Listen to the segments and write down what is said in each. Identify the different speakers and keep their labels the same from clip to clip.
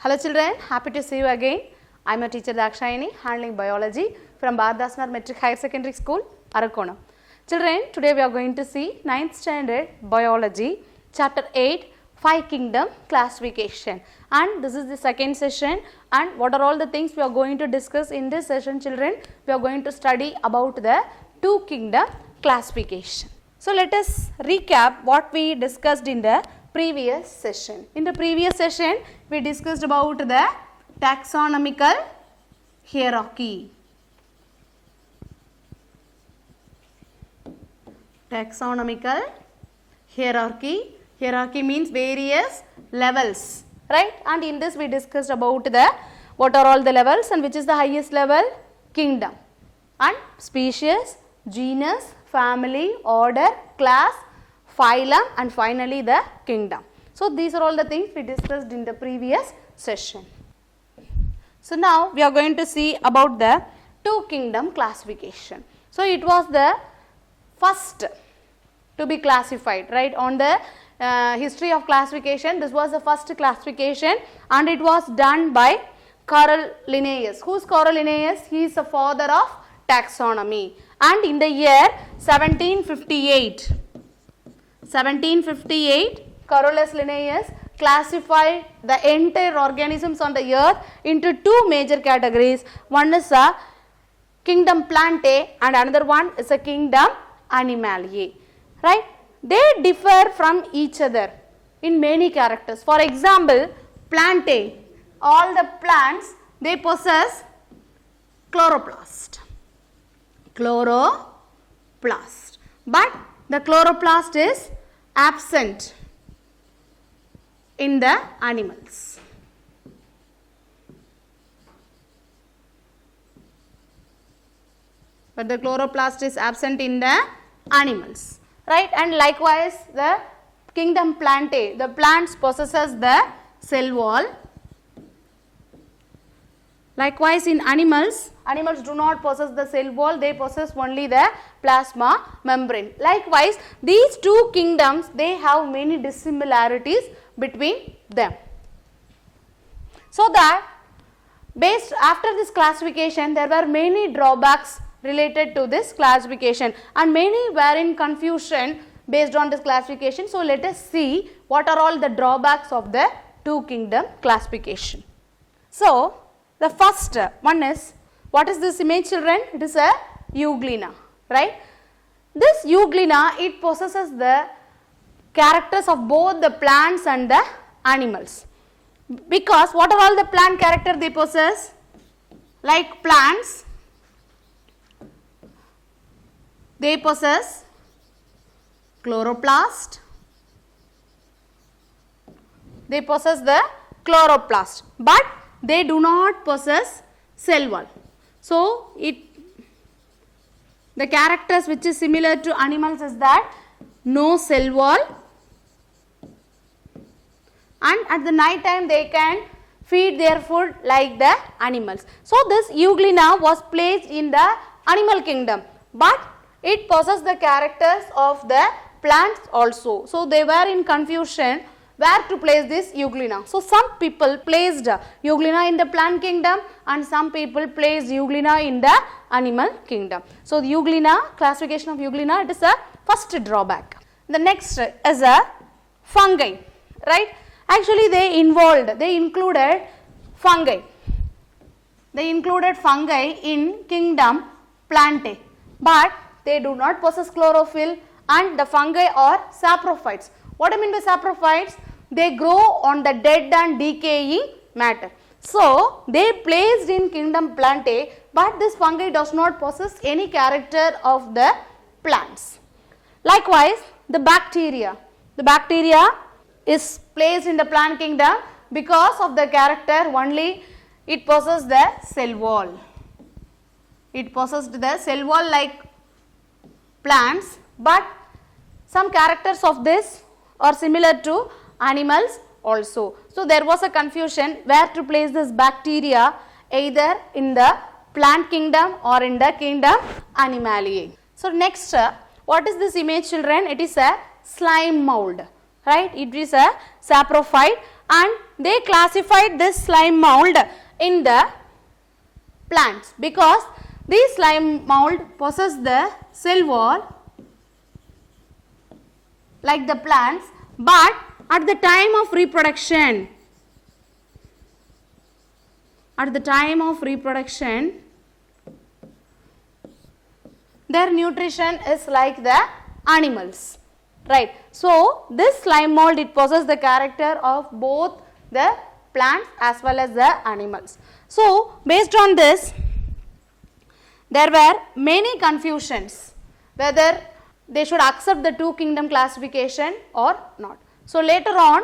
Speaker 1: Hello children, happy to see you again. I am your teacher Dakshayani, handling biology from Bharadasnar Metric Higher Secondary School, Arakonam. Children, today we are going to see 9th standard biology, chapter 8, 5 kingdom classification, and this is the second session. And what are all the things we are going to discuss in this session, children? We are going to study about the 2 kingdom classification. So let us recap what we discussed in the previous session. In the previous session, we discussed about the taxonomical hierarchy. Taxonomical hierarchy. Hierarchy means various levels, right? And in this we discussed about the what are all the levels and which is the highest level? Kingdom and species, genus, family, order, class, phylum, and finally the kingdom. So these are all the things we discussed in the previous session. So now we are going to see about the 2 kingdom classification. So it was the first to be classified, right? On the history of classification, this was the first classification and it was done by Carl Linnaeus. Who is Carl Linnaeus? He is the father of taxonomy, and in the year 1758, Carolus Linnaeus classified the entire organisms on the earth into 2 major categories. One is a kingdom Plantae and another one is a kingdom Animaliae, right? They differ from each other in many characters. For example, Plantae, all the plants, they possess chloroplast, but the chloroplast is absent in the animals. But the chloroplast is absent in the animals, right? And likewise the kingdom Plantae, the plants possesses the cell wall. Likewise in animals do not possess the cell wall, they possess only the plasma membrane. Likewise these 2 kingdoms, they have many dissimilarities between them. So that based after this classification, there were many drawbacks related to this classification and many were in confusion based on this classification. So let us see what are all the drawbacks of the 2 kingdom classification. So the first one is, what is this image, children? It is a Euglena, right? This Euglena, it possesses the characters of both the plants and the animals. Because what are all the plant characters they possess? Like plants, they possess chloroplast, they possess the chloroplast, but they do not possess cell wall. So the characters which is similar to animals is that no cell wall, and at the night time they can feed their food like the animals. So this Euglena was placed in the animal kingdom, but it possesses the characters of the plants also. So they were in confusion where to place this Euglena. So some people placed Euglena in the plant kingdom and some people placed Euglena in the animal kingdom. So the Euglena, classification of Euglena, it is a first drawback. The next is a fungi, right? Actually they included fungi. They included fungi in kingdom Plantae, but they do not possess chlorophyll and the fungi are saprophytes. What I mean by saprophytes? They grow on the dead and decaying matter. So they placed in kingdom Plantae, but this fungi does not possess any character of the plants. Likewise the bacteria is placed in the plant kingdom because of the character only it possesses the cell wall. It possessed the cell wall like plants, but some characters of this are similar to animals also. So there was a confusion where to place this bacteria, either in the plant kingdom or in the kingdom Animaliae. So next, what is this image, children? It is a slime mold, right? It is a saprophyte and they classified this slime mold in the plants because these slime mold possess the cell wall like the plants, but at the time of reproduction, their nutrition is like the animals, right. So this slime mold, it possesses the character of both the plants as well as the animals. So based on this, there were many confusions whether they should accept the two kingdom classification or not. So later on,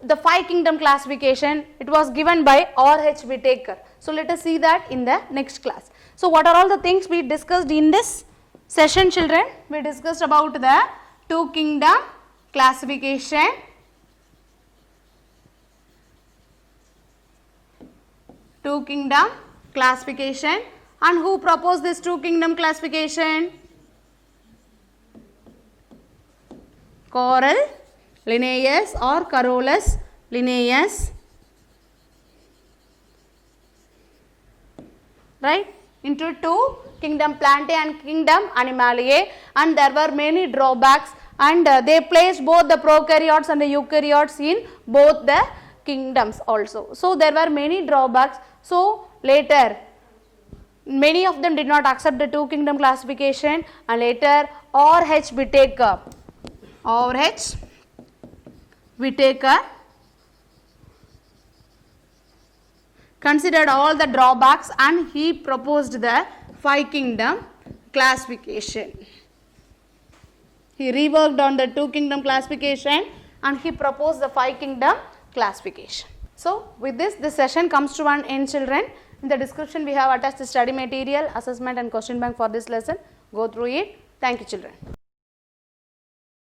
Speaker 1: the five kingdom classification, it was given by R.H. Whittaker. So let us see that in the next class. So what are all the things we discussed in this session, children? We discussed about the two kingdom classification, and who proposed this two kingdom classification? Carolus Linnaeus or Carolus Linnaeus, right, into two kingdom Plantae and kingdom Animaliae, and there were many drawbacks, and they placed both the prokaryotes and the eukaryotes in both the kingdoms also. So there were many drawbacks. So later many of them did not accept the two kingdom classification, and later R.H. Whittaker considered all the drawbacks and he proposed the five kingdom classification. He reworked on the two kingdom classification and he proposed the five kingdom classification. So with this session comes to an end, children. In the description we have attached the study material, assessment and question bank for this lesson. Go through it. Thank you, children.